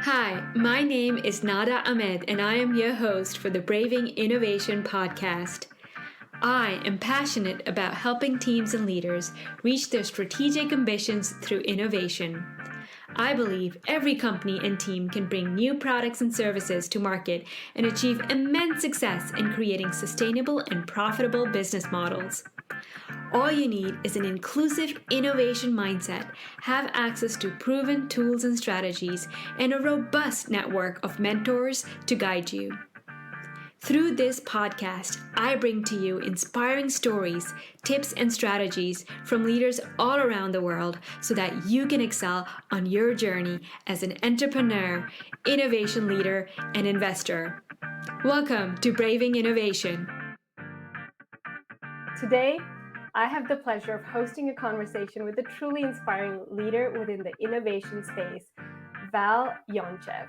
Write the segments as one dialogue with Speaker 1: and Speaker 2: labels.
Speaker 1: Hi, my name is Nada Ahmed, and I am your host for the Braving Innovation podcast. I am passionate about helping teams and leaders reach their strategic ambitions through innovation. I believe every company and team can bring new products and services to market and achieve immense success in creating sustainable and profitable business models. All you need is an inclusive innovation mindset, have access to proven tools and strategies, and a robust network of mentors to guide you. Through this podcast, I bring to you inspiring stories, tips, and strategies from leaders all around the world so that you can excel on your journey as an entrepreneur, innovation leader, and investor. Welcome to Braving Innovation. Today, I have the pleasure of hosting a conversation with a truly inspiring leader within the innovation space, Val Yonchev.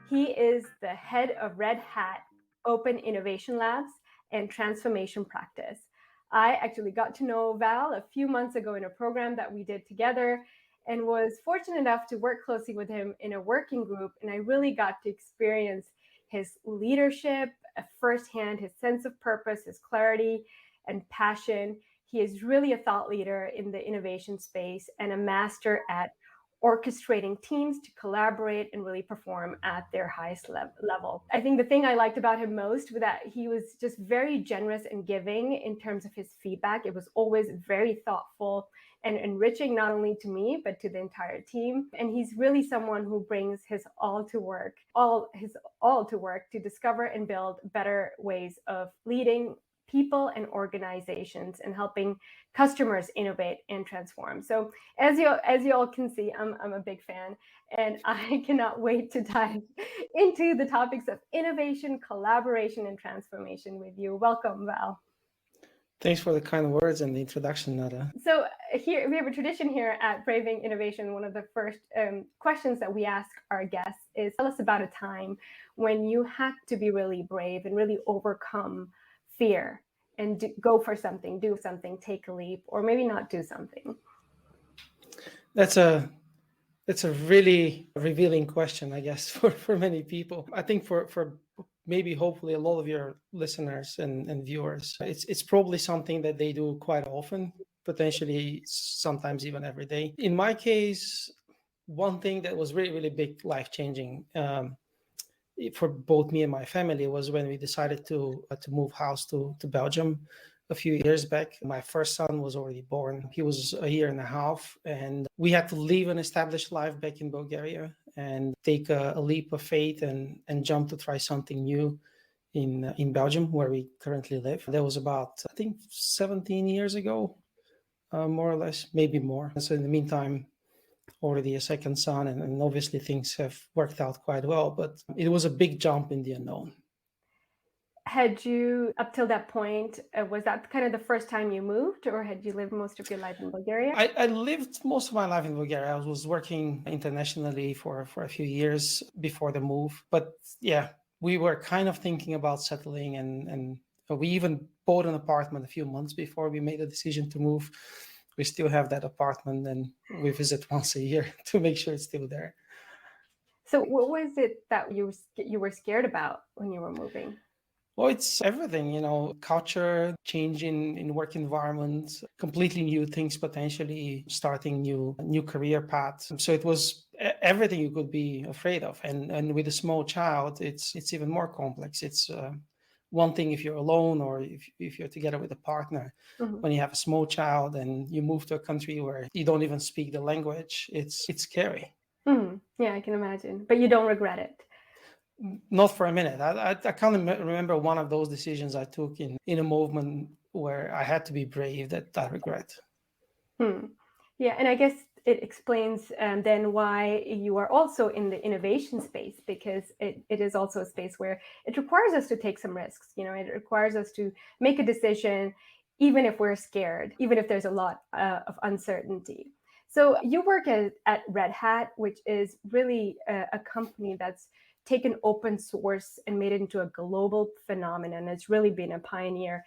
Speaker 1: He is the head of Red Hat Open Innovation Labs and Transformation Practice. I actually got to know Val a few months ago in a program that we did together and was fortunate enough to work closely with him in a working group. And I really got to experience his leadership firsthand, his sense of purpose, his clarity and passion. He is really a thought leader in the innovation space and a master at orchestrating teams to collaborate and really perform at their highest level. I think the thing I liked about him most was that he was just very generous and giving in terms of his feedback. It was always very thoughtful and enriching, not only to me, but to the entire team. And he's really someone who brings his all to work to discover and build better ways of leading people and organizations and helping customers innovate and transform. So as you all can see, I'm a big fan, and I cannot wait to dive into the topics of innovation, collaboration, and transformation with you. Welcome, Val.
Speaker 2: Thanks for the kind words and the introduction, Nada.
Speaker 1: So here we have a tradition here at Braving Innovation. One of the first questions that we ask our guests is, tell us about a time when you had to be really brave and really overcome fear and go for something, do something, take a leap, or maybe not do something.
Speaker 2: That's a really revealing question, I guess, for many people. I think for maybe hopefully a lot of your listeners and viewers, it's probably something that they do quite often, potentially sometimes even every day. In my case, one thing that was really, really big, life-changing for both me and my family was when we decided to move house to Belgium a few years back. My first son was already born. He was a year and a half, and we had to leave an established life back in Bulgaria and take a leap of faith and jump to try something new in Belgium, where we currently live. That was about, I think, 17 years ago, more or less, maybe more. And so in the meantime, already a second son, and obviously things have worked out quite well, but it was a big jump in the unknown.
Speaker 1: Had you, up till that point, was that kind of the first time you moved, or had you lived most of your life in Bulgaria?
Speaker 2: I lived most of my life in Bulgaria. I was working internationally for a few years before the move. But yeah, we were kind of thinking about settling, and we even bought an apartment a few months before we made the decision to move. We still have that apartment, and we visit once a year to make sure it's still there.
Speaker 1: So what was it that you were scared about when you were moving?
Speaker 2: Well, it's everything, culture, change in work environment, completely new things, potentially starting new career paths. So it was everything you could be afraid of. And with a small child, it's even more complex. It's one thing if you're alone or if you're together with a partner. Mm-hmm. When you have a small child and you move to a country where you don't even speak the language, it's scary.
Speaker 1: Mm-hmm. Yeah, I can imagine. But you don't regret it?
Speaker 2: Not for a minute. I can't remember one of those decisions I took in a movement where I had to be brave that I regret.
Speaker 1: Yeah, and I guess it explains then why you are also in the innovation space, because it is also a space where it requires us to take some risks. It requires us to make a decision, even if we're scared, even if there's a lot of uncertainty. So you work at Red Hat, which is really a company that's taken open source and made it into a global phenomenon. It's really been a pioneer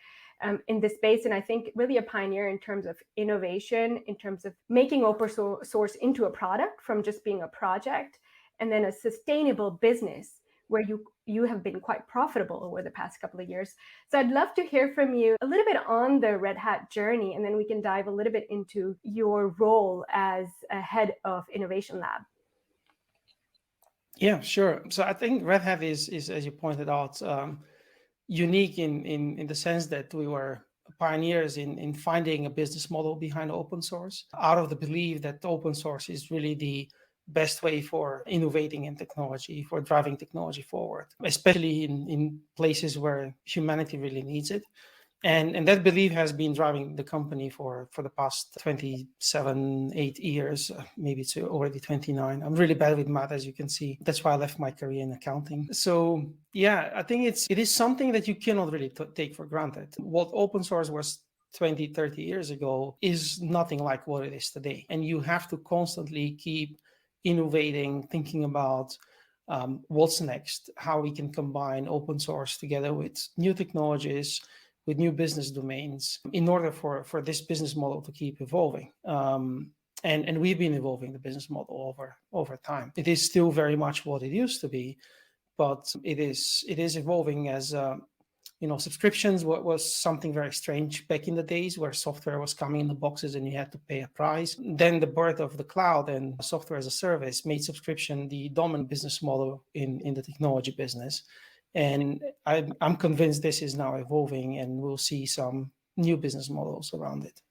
Speaker 1: in this space, and I think really a pioneer in terms of innovation, in terms of making open source into a product from just being a project, and then a sustainable business where you have been quite profitable over the past couple of years. So I'd love to hear from you a little bit on the Red Hat journey, and then we can dive a little bit into your role as a head of Innovation Lab.
Speaker 2: Yeah, sure. So I think Red Hat is as you pointed out, unique in the sense that we were pioneers in finding a business model behind open source, out of the belief that open source is really the best way for innovating in technology, for driving technology forward, especially in places where humanity really needs it. And that belief has been driving the company for the past 27, 8 years, maybe it's already 29. I'm really bad with math, as you can see. That's why I left my career in accounting. So yeah, I think it is something that you cannot really take for granted. What open source was 20, 30 years ago is nothing like what it is today. And you have to constantly keep innovating, thinking about what's next, how we can combine open source together with new technologies, with new business domains in order for this business model to keep evolving. And we've been evolving the business model over time. It is still very much what it used to be, but it is evolving as subscriptions was something very strange back in the days where software was coming in the boxes and you had to pay a price. Then the birth of the cloud and software as a service made subscription the dominant business model in the technology business. And I'm convinced this is now evolving and we'll see some new business models around it.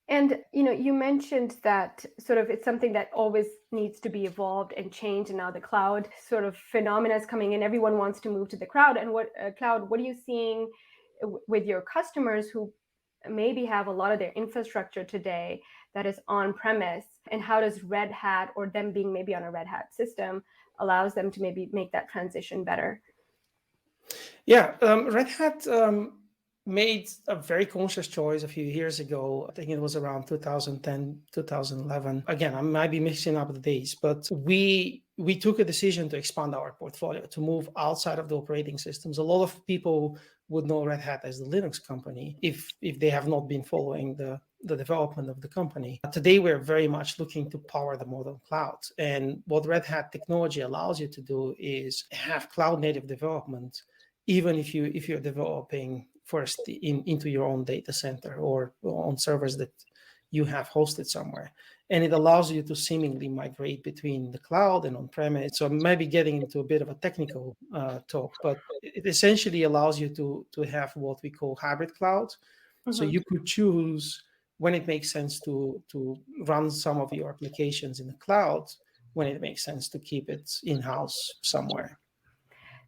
Speaker 1: And you mentioned that sort of it's something that always needs to be evolved and changed. And now the cloud sort of phenomena is coming in. Everyone wants to move to the cloud. And what are you seeing with your customers who maybe have a lot of their infrastructure today that is on premise? And how does Red Hat, or them being maybe on a Red Hat system, allows them to maybe make that transition better?
Speaker 2: Yeah, Red Hat made a very conscious choice a few years ago. I think it was around 2010, 2011. Again, I might be mixing up the days, but we took a decision to expand our portfolio, to move outside of the operating systems. A lot of people would know Red Hat as the Linux company if they have not been following the development of the company. Today, we're very much looking to power the modern cloud. And what Red Hat technology allows you to do is have cloud native development, even if you're developing first into your own data center or on servers that you have hosted somewhere. And it allows you to seemingly migrate between the cloud and on-premise. So maybe getting into a bit of a technical talk, but it essentially allows you to have what we call hybrid cloud. Mm-hmm. So you could choose when it makes sense to run some of your applications in the cloud, when it makes sense to keep it in-house somewhere.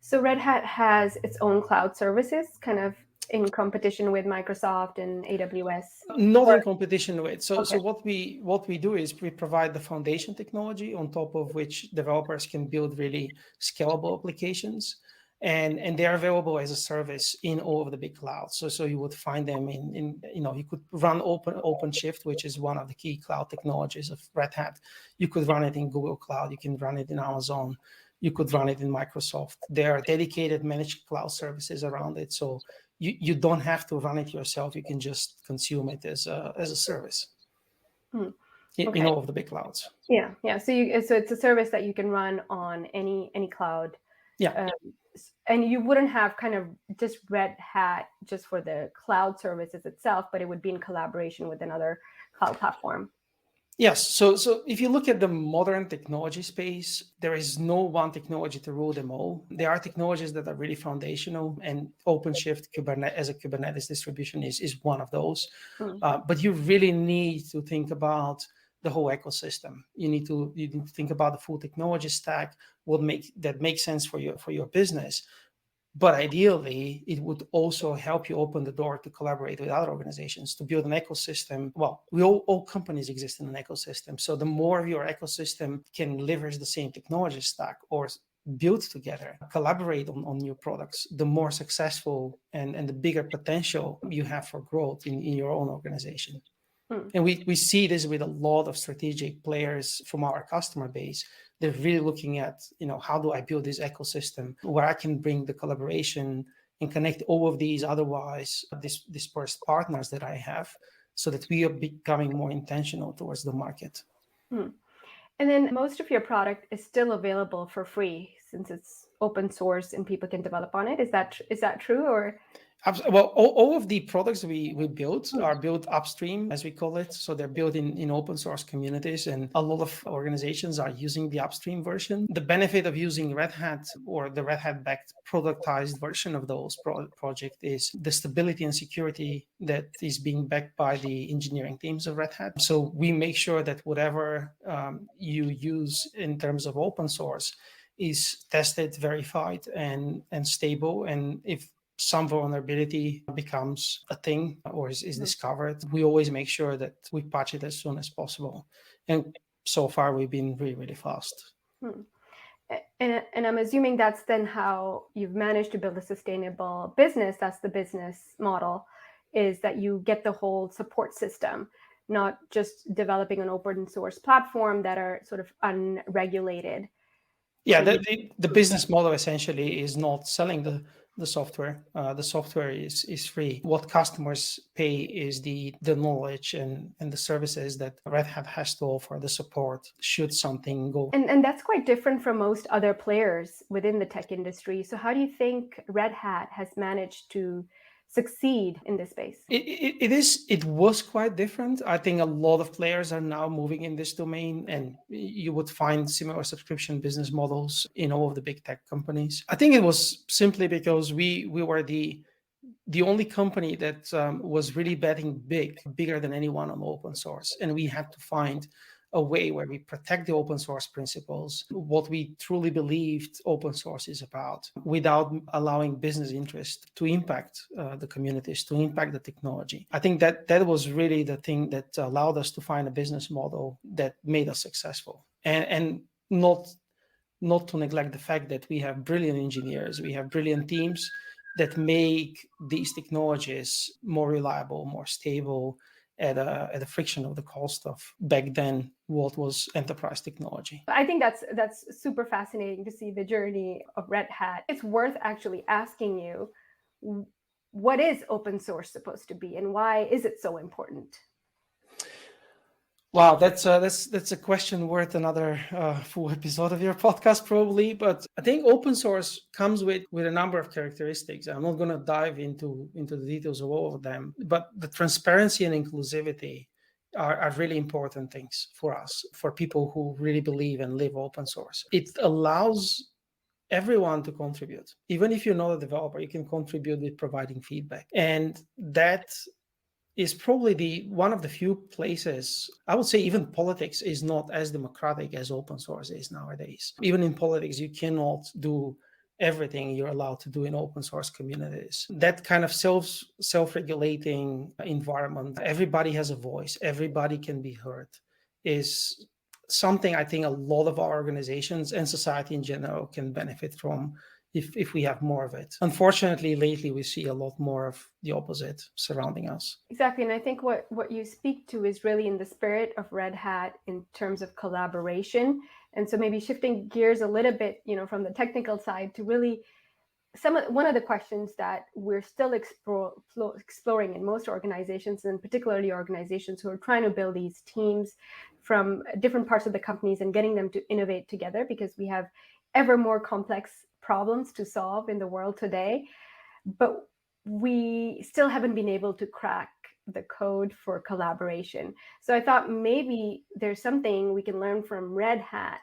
Speaker 1: So Red Hat has its own cloud services, kind of in competition with Microsoft and AWS?
Speaker 2: Not in competition with. So,
Speaker 1: Okay.
Speaker 2: So what we do is we provide the foundation technology on top of which developers can build really scalable applications. And they're available as a service in all of the big clouds. So you would find them in you could run OpenShift, which is one of the key cloud technologies of Red Hat. You could run it in Google Cloud. You can run it in Amazon. You could run it in Microsoft. There are dedicated managed cloud services around it. So you don't have to run it yourself. You can just consume it as a service in all of the big clouds.
Speaker 1: Yeah. So it's a service that you can run on any cloud.
Speaker 2: Yeah.
Speaker 1: And you wouldn't have kind of just Red Hat just for the cloud services itself, but it would be in collaboration with another cloud platform.
Speaker 2: Yes. So if you look at the modern technology space, there is no one technology to rule them all. There are technologies that are really foundational, and OpenShift as a Kubernetes distribution is one of those. But you really need to think about the whole ecosystem. You need to think about the full technology stack, that makes sense for your business. But ideally, it would also help you open the door to collaborate with other organizations, to build an ecosystem. Well, all companies exist in an ecosystem. So the more of your ecosystem can leverage the same technology stack or build together, collaborate on new products, the more successful and the bigger potential you have for growth in your own organization. And we see this with a lot of strategic players from our customer base. They're really looking at, how do I build this ecosystem where I can bring the collaboration and connect all of these otherwise dispersed partners that I have, so that we are becoming more intentional towards the market.
Speaker 1: And And then most of your product is still available for free since it's open source and people can develop on it. Is that true or?
Speaker 2: Well, all of the products we built
Speaker 1: Hmm.
Speaker 2: are built upstream, as we call it. So they're built in open source communities, and a lot of organizations are using the upstream version. The benefit of using Red Hat or the Red Hat backed productized version of those project is the stability and security that is being backed by the engineering teams of Red Hat. So we make sure that whatever you use in terms of open source is tested, verified, and stable. And if some vulnerability becomes a thing or is discovered, we always make sure that we patch it as soon as possible. And so far, we've been really, really fast.
Speaker 1: Hmm. And I'm assuming that's then how you've managed to build a sustainable business. That's the business model, is that you get the whole support system, not just developing an open source platform that are sort of unregulated.
Speaker 2: Yeah, the business model essentially is not selling the software. The software is free. What customers pay is the knowledge and the services that Red Hat has to offer, the support should something go.
Speaker 1: And that's quite different from most other players within the tech industry. So how do you think Red Hat has managed to succeed in this space?
Speaker 2: It was quite different. I think a lot of players are now moving in this domain, and you would find similar subscription business models in all of the big tech companies. I think it was simply because we were the only company that was really betting bigger than anyone on open source, and we had to find a way where we protect the open source principles, what we truly believed open source is about, without allowing business interest to impact the communities, to impact the technology. I think that was really the thing that allowed us to find a business model that made us successful, and not to neglect the fact that we have brilliant engineers, we have brilliant teams that make these technologies more reliable, more stable, at a friction of the cost of back then what was enterprise technology.
Speaker 1: I think that's super fascinating to see the journey of Red Hat. It's worth actually asking you, what is open source supposed to be, and why is it so important?
Speaker 2: Wow, that's a question worth another full episode of your podcast, probably. But I think open source comes with a number of characteristics. I'm not going to dive into the details of all of them, but the transparency and inclusivity are really important things for us, for people who really believe and live open source. It allows everyone to contribute. Even if you're not a developer, you can contribute with providing feedback, and that is probably one of the few places. I would say even politics is not as democratic as open source is nowadays. Even in politics, you cannot do everything you're allowed to do in open source communities. That kind of self-regulating environment, everybody has a voice, everybody can be heard, is something I think a lot of our organizations and society in general can benefit from if we have more of it. Unfortunately, lately we see a lot more of the opposite surrounding us.
Speaker 1: Exactly. And I think what you speak to is really in the spirit of Red Hat in terms of collaboration. And so maybe shifting gears a little bit, from the technical side to really one of the questions that we're still exploring in most organizations, and particularly organizations who are trying to build these teams from different parts of the companies and getting them to innovate together, because we have ever more complex problems to solve in the world today, but we still haven't been able to crack the code for collaboration. So I thought maybe there's something we can learn from Red Hat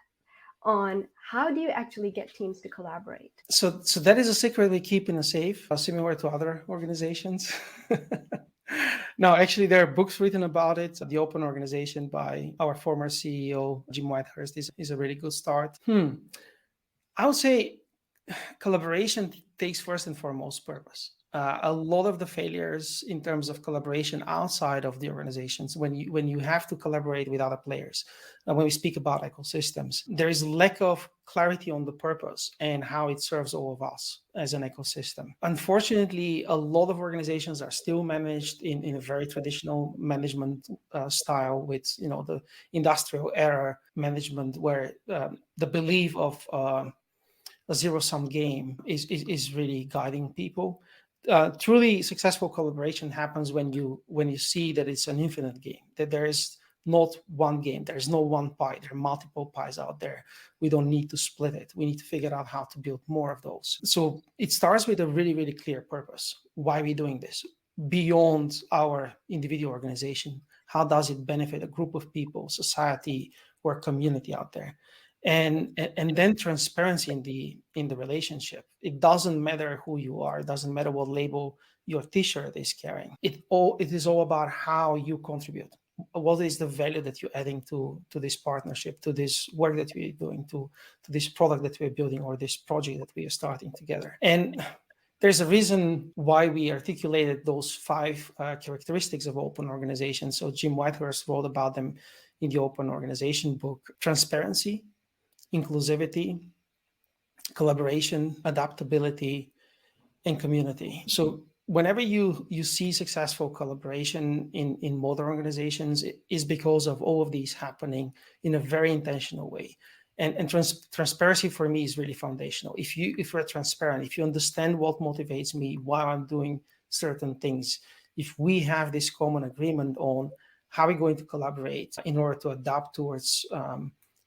Speaker 1: on how do you actually get teams to collaborate.
Speaker 2: So that is a secret we keep in a safe, similar to other organizations. No, actually, there are books written about it. The Open Organization by our former CEO, Jim Whitehurst, is a really good start. I would say collaboration takes first and foremost purpose. A lot of the failures in terms of collaboration outside of the organizations, when you have to collaborate with other players, when we speak about ecosystems, there is lack of clarity on the purpose and how it serves all of us as an ecosystem. Unfortunately, a lot of organizations are still managed in a very traditional management style, with the industrial era management, where the belief of a zero-sum game is really guiding people. Truly successful collaboration happens when you see that it's an infinite game, that there is not one game. There's no one pie. There are multiple pies out there. We don't need to split it. We need to figure out how to build more of those. So it starts with a really, really clear purpose. Why are we doing this? Beyond our individual organization, how does it benefit a group of people, society, or community out there? And then transparency in the relationship. It doesn't matter who you are. It doesn't matter what label your t-shirt is carrying. It is all about how you contribute. What is the value that you're adding to this partnership, to this work that we're doing, to this product that we're building, or this project that we are starting together? And there's a reason why we articulated those 5 characteristics of open organizations. So Jim Whitehurst wrote about them in the Open Organization book: transparency, inclusivity, collaboration, adaptability, and community. So whenever you see successful collaboration in modern organizations, it is because of all of these happening in a very intentional way. And transparency for me is really foundational. If we're transparent, if you understand what motivates me, why I'm doing certain things, if we have this common agreement on how we're going to collaborate in order to adapt towards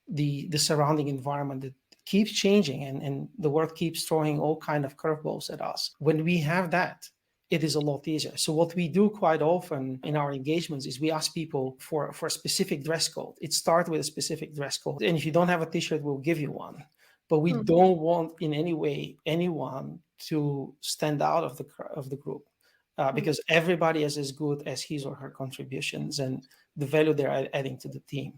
Speaker 2: the surrounding environment that keeps changing and the world keeps throwing all kind of curveballs at us. When we have that, it is a lot easier. So what we do quite often in our engagements is we ask people for a specific dress code. It starts with a specific dress code. And if you don't have a t-shirt, we'll give you one. But we don't want in any way anyone to stand out of the group because everybody is as good as his or her contributions and the value they're adding to the team.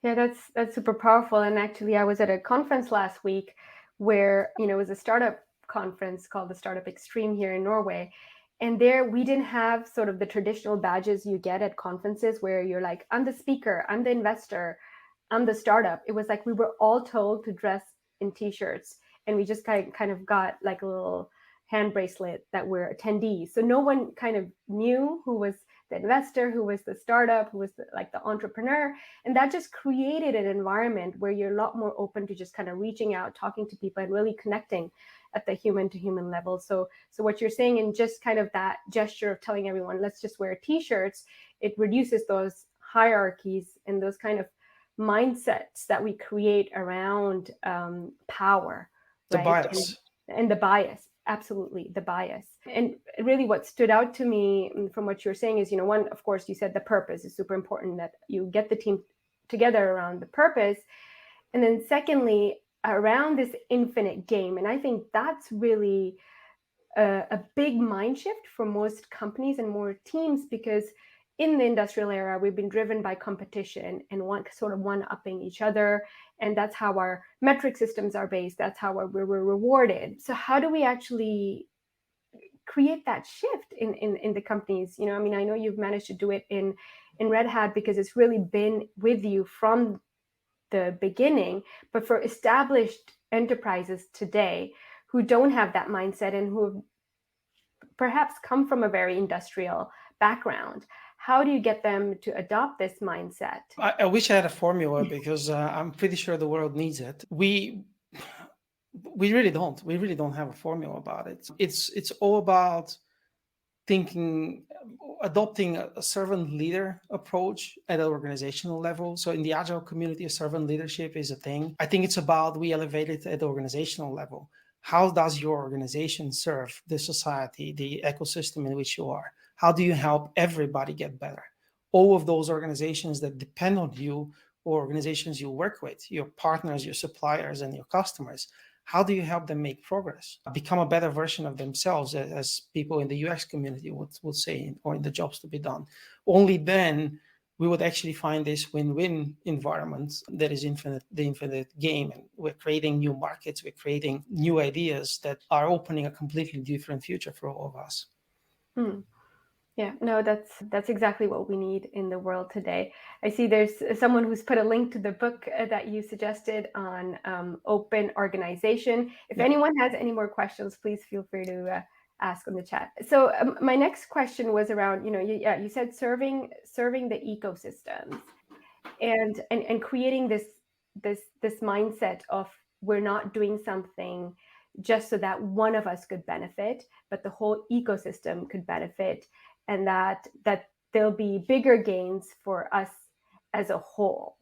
Speaker 1: Yeah, that's super powerful. And actually, I was at a conference last week where, it was a startup conference called the Startup Extreme here in Norway. And there we didn't have sort of the traditional badges you get at conferences where you're like, I'm the speaker, I'm the investor, I'm the startup. It was like we were all told to dress in t-shirts, and we just kind of got like a little hand bracelet that we're attendees. So no one kind of knew who was the investor, who was the startup, who was the entrepreneur. And that just created an environment where you're a lot more open to just kind of reaching out, talking to people, and really connecting at the human to human level. So what you're saying, and just kind of that gesture of telling everyone, let's just wear t-shirts, it reduces those hierarchies and those kind of mindsets that we create around power,
Speaker 2: the
Speaker 1: right?
Speaker 2: bias.
Speaker 1: And the bias. Absolutely, the bias. And really what stood out to me from what you're saying is, one, of course, you said the purpose is super important, that you get the team together around the purpose. And then secondly, around this infinite game. And I think that's really a big mind shift for most companies and more teams, because in the industrial era, we've been driven by competition and one-upping each other. And that's how our metric systems are based. That's how we're rewarded. So how do we actually create that shift in the companies? I know you've managed to do it in Red Hat because it's really been with you from the beginning. But for established enterprises today who don't have that mindset and who perhaps come from a very industrial background, how do you get them to adopt this mindset?
Speaker 2: I wish I had a formula because I'm pretty sure the world needs it. We really don't. We really don't have a formula about it. It's all about adopting a servant leader approach at an organizational level. So in the agile community, servant leadership is a thing. I think it's about we elevate it at the organizational level. How does your organization serve the society, the ecosystem in which you are? How do you help everybody get better? All of those organizations that depend on you, or organizations you work with, your partners, your suppliers, and your customers, how do you help them make progress, become a better version of themselves, as people in the UX community would say, or in the jobs to be done? Only then we would actually find this win-win environment that is the infinite game. And we're creating new markets, we're creating new ideas that are opening a completely different future for all of us.
Speaker 1: Yeah, no, that's exactly what we need in the world today. I see there's someone who's put a link to the book that you suggested on open organization. If anyone has any more questions, please feel free to ask in the chat. So my next question was around, you said serving the ecosystems and creating this mindset of we're not doing something just so that one of us could benefit, but the whole ecosystem could benefit. And that there'll be bigger gains for us as a whole.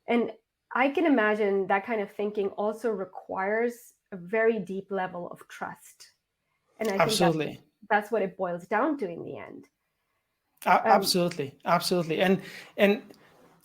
Speaker 1: And I can imagine that kind of thinking also requires a very deep level of trust. And I think
Speaker 2: Absolutely.
Speaker 1: that's what it boils down to in the end.
Speaker 2: Absolutely. Absolutely. And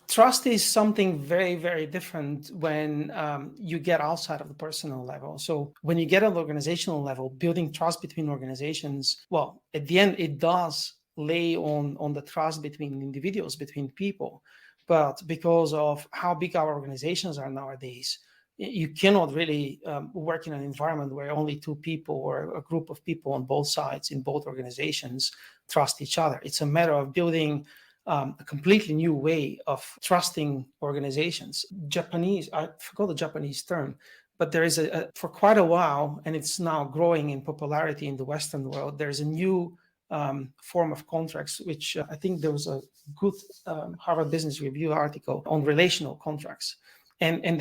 Speaker 2: trust is something very, very different when you get outside of the personal level. So when you get on the organizational level, building trust between organizations, well, at the end, it does lay on the trust between individuals, between people. But because of how big our organizations are nowadays, you cannot really work in an environment where only two people or a group of people on both sides in both organizations trust each other. It's a matter of building a completely new way of trusting organizations. Japanese, I forgot the Japanese term, but there is for quite a while, and it's now growing in popularity in the Western world, there's a new form of contracts, which I think there was a good Harvard Business Review article on relational contracts. And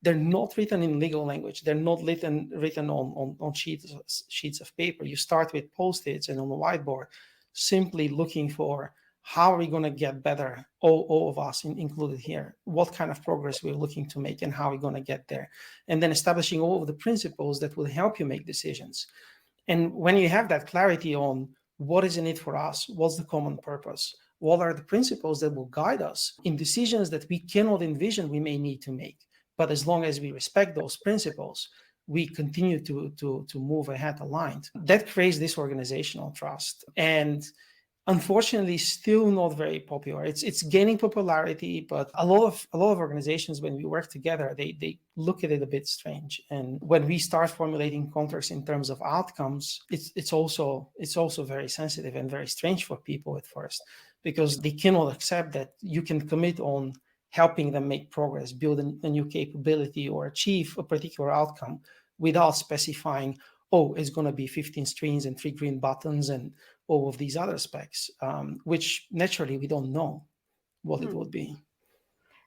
Speaker 2: they're not written in legal language. They're not written on sheets of paper. You start with Post-its and on the whiteboard, simply looking for how are we going to get better, all of us included here, what kind of progress we're looking to make and how we're going to get there. And then establishing all of the principles that will help you make decisions. And when you have that clarity on what is in it for us, what's the common purpose, what are the principles that will guide us in decisions that we cannot envision we may need to make. But as long as we respect those principles, we continue to move ahead aligned. That creates this organizational trust. And unfortunately still not very popular. It's gaining popularity, but a lot of organizations, when we work together, they look at it a bit strange. And when we start formulating contracts in terms of outcomes, it's also very sensitive and very strange for people at first, because they cannot accept that you can commit on helping them make progress, build a new capability, or achieve a particular outcome without specifying, oh, it's going to be 15 screens and 3 green buttons and all of these other specs, which naturally we don't know what it would be.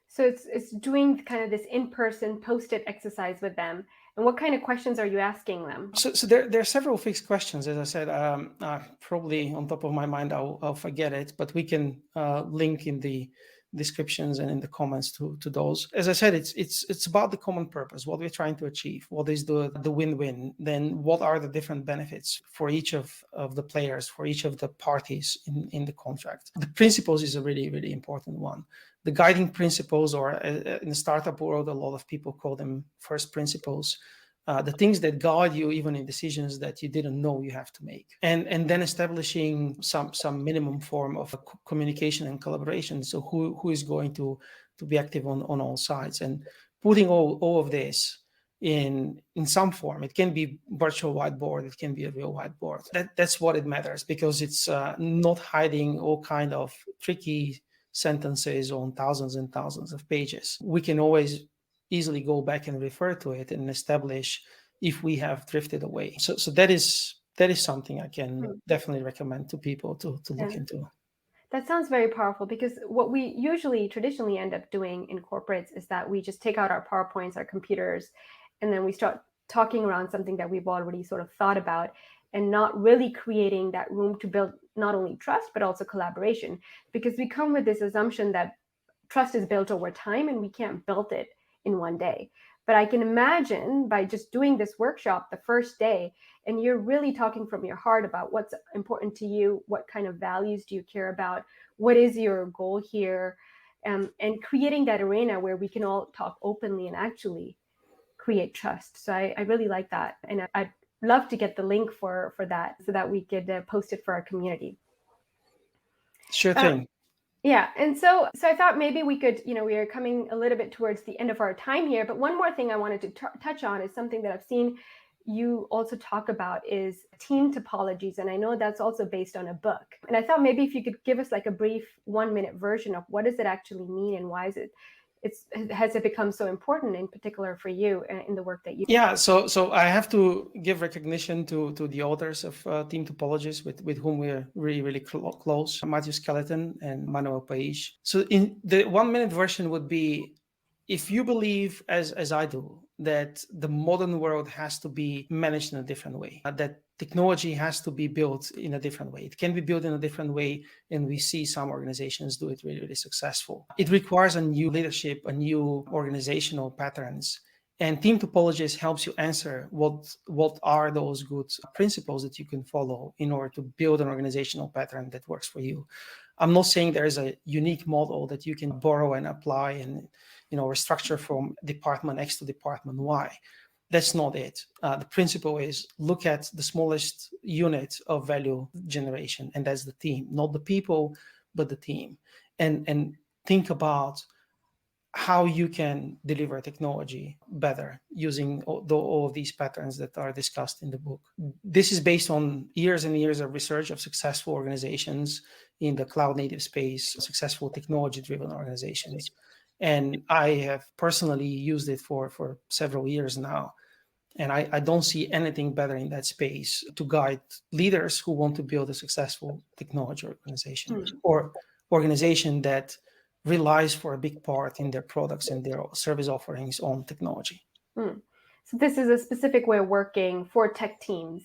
Speaker 1: So it's doing kind of this in-person post-it exercise with them. And what kind of questions are you asking them?
Speaker 2: So there are several fixed questions. As I said, probably on top of my mind, I'll forget it, but we can link in the descriptions and in the comments to those. As I said, it's about the common purpose, what we're trying to achieve, what is the win-win, then what are the different benefits for each of the players, for each of the parties in the contract. The principles is a really, really important one. The guiding principles, or in the startup world, a lot of people call them first principles. The things that guide you even in decisions that you didn't know you have to make, and then establishing some minimum form of communication and collaboration. So who is going to be active on all sides, and putting all of this in some form. It can be virtual whiteboard, it can be a real whiteboard. That's what it matters, because it's not hiding all kind of tricky sentences on thousands and thousands of pages. We can always easily go back and refer to it and establish if we have drifted away. So that is something I can definitely recommend to people to look into.
Speaker 1: That sounds very powerful, because what we usually traditionally end up doing in corporates is that we just take out our PowerPoints, our computers, and then we start talking around something that we've already sort of thought about, and not really creating that room to build not only trust, but also collaboration, because we come with this assumption that trust is built over time and we can't build it in one day. But I can imagine by just doing this workshop the first day, and you're really talking from your heart about what's important to you, what kind of values do you care about, what is your goal here, and creating that arena where we can all talk openly and actually create trust. So I really like that. And I'd love to get the link for that so that we could post it for our community.
Speaker 2: Sure thing.
Speaker 1: Yeah. And so I thought maybe we could, we are coming a little bit towards the end of our time here, but one more thing I wanted to touch on is something that I've seen you also talk about is team topologies. And I know that's also based on a book. And I thought maybe if you could give us like a brief 1-minute version of what does it actually mean, and why has it become so important in particular for you in the work that you do?
Speaker 2: Yeah, so I have to give recognition to the authors of Team Topologies with whom we're really, really close, Matthew Skeleton and Manuel Pais. So in the 1-minute version would be, if you believe, as I do, that the modern world has to be managed in a different way, that technology has to be built in a different way. It can be built in a different way, and we see some organizations do it really, really successful. It requires a new leadership, a new organizational patterns. And Team Topologies helps you answer what are those good principles that you can follow in order to build an organizational pattern that works for you. I'm not saying there is a unique model that you can borrow and apply and restructure from department X to department Y. That's not it. The principle is look at the smallest unit of value generation, and that's the team, not the people, but the team. And think about how you can deliver technology better using all of these patterns that are discussed in the book. This is based on years and years of research of successful organizations in the cloud native space, successful technology-driven organizations. And I have personally used it for several years now. And I don't see anything better in that space to guide leaders who want to build a successful technology organization or organization that relies for a big part in their products and their service offerings on technology.
Speaker 1: So this is a specific way of working for tech teams.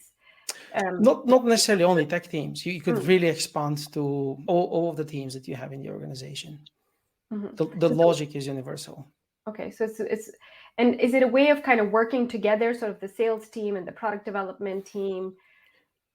Speaker 2: Not necessarily only tech teams. You could really expand to all of the teams that you have in the organization. The logic is universal.
Speaker 1: Okay, so and is it a way of kind of working together, sort of the sales team and the product development team?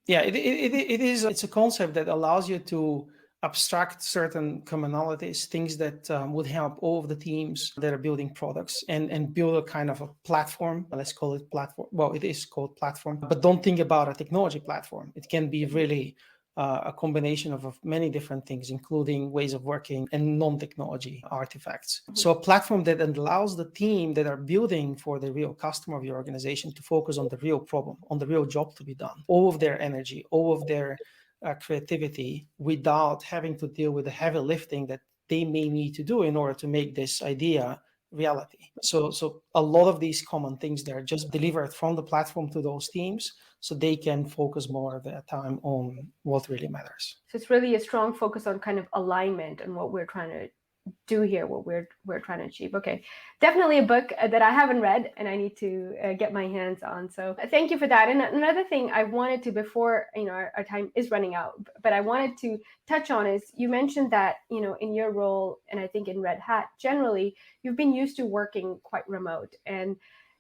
Speaker 2: Yeah, it is. It's a concept that allows you to abstract certain commonalities, things that would help all of the teams that are building products and build a kind of a platform. Let's call it platform. Well, it is called platform, but don't think about a technology platform. It can be really a combination of many different things, including ways of working and non-technology artifacts. So a platform that allows the team that are building for the real customer of your organization to focus on the real problem, on the real job to be done, all of their energy, all of their creativity, without having to deal with the heavy lifting that they may need to do in order to make this idea reality. So a lot of these common things that are just delivered from the platform to those teams so they can focus more of their time on what really matters.
Speaker 1: So it's really a strong focus on kind of alignment and what we're trying to do here, what we're trying to achieve. Okay, definitely a book that I haven't read and I need to get my hands on. So thank you for that. And another thing I wanted to, before our time is running out, but I wanted to touch on is you mentioned that in your role, and I think in Red Hat generally, you've been used to working quite remote, and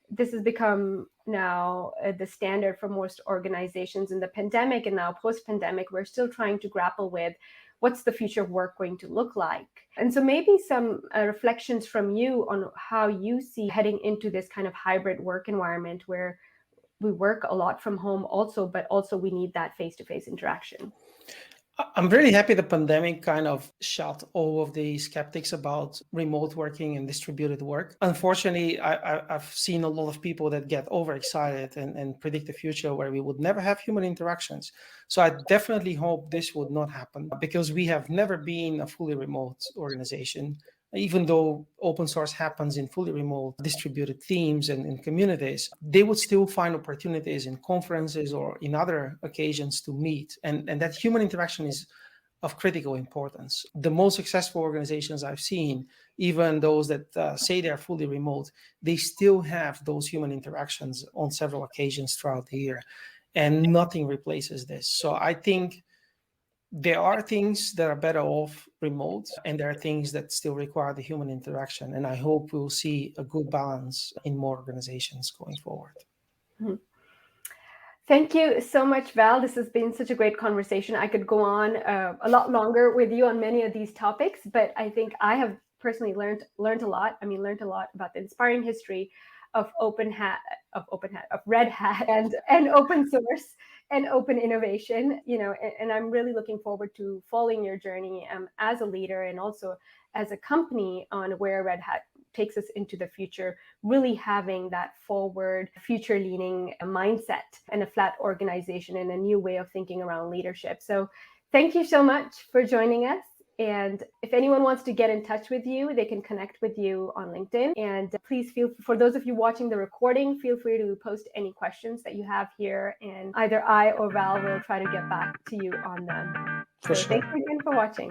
Speaker 1: this has become now the standard for most organizations in the pandemic, and now post-pandemic, we're still trying to grapple with what's the future of work going to look like. And so maybe some reflections from you on how you see heading into this kind of hybrid work environment where we work a lot from home also, but also we need that face-to-face interaction.
Speaker 2: I'm really happy the pandemic kind of shut all of the skeptics about remote working and distributed work. Unfortunately, I've seen a lot of people that get overexcited and predict a future where we would never have human interactions. So I definitely hope this would not happen, because we have never been a fully remote organization. Even though open source happens in fully remote distributed teams and in communities, they would still find opportunities in conferences or in other occasions to meet. And that human interaction is of critical importance. The most successful organizations I've seen, even those that say they're fully remote, they still have those human interactions on several occasions throughout the year. And nothing replaces this. So I think there are things that are better off remote, and there are things that still require the human interaction. And I hope we'll see a good balance in more organizations going forward.
Speaker 1: Mm-hmm. Thank you so much, Val. This has been such a great conversation. I could go on a lot longer with you on many of these topics, but I think I have personally learned a lot. I mean, learned a lot about the inspiring history of Red Hat and open source and open innovation, and I'm really looking forward to following your journey as a leader and also as a company on where Red Hat takes us into the future, really having that forward, future-leaning mindset and a flat organization and a new way of thinking around leadership. So thank you so much for joining us. And if anyone wants to get in touch with you, they can connect with you on LinkedIn. And please for those of you watching the recording, feel free to post any questions that you have here. And either I or Val will try to get back to you on them.
Speaker 2: For sure.
Speaker 1: Thank you again for watching.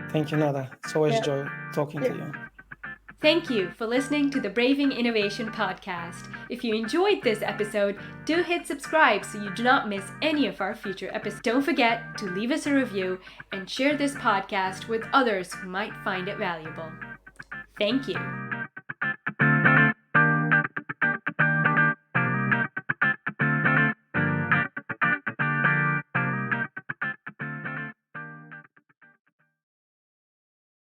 Speaker 2: Thank you, Nada. It's always a joy talking to you.
Speaker 1: Thank you for listening to the Braving Innovation podcast. If you enjoyed this episode, do hit subscribe so you do not miss any of our future episodes. Don't forget to leave us a review and share this podcast with others who might find it valuable. Thank you.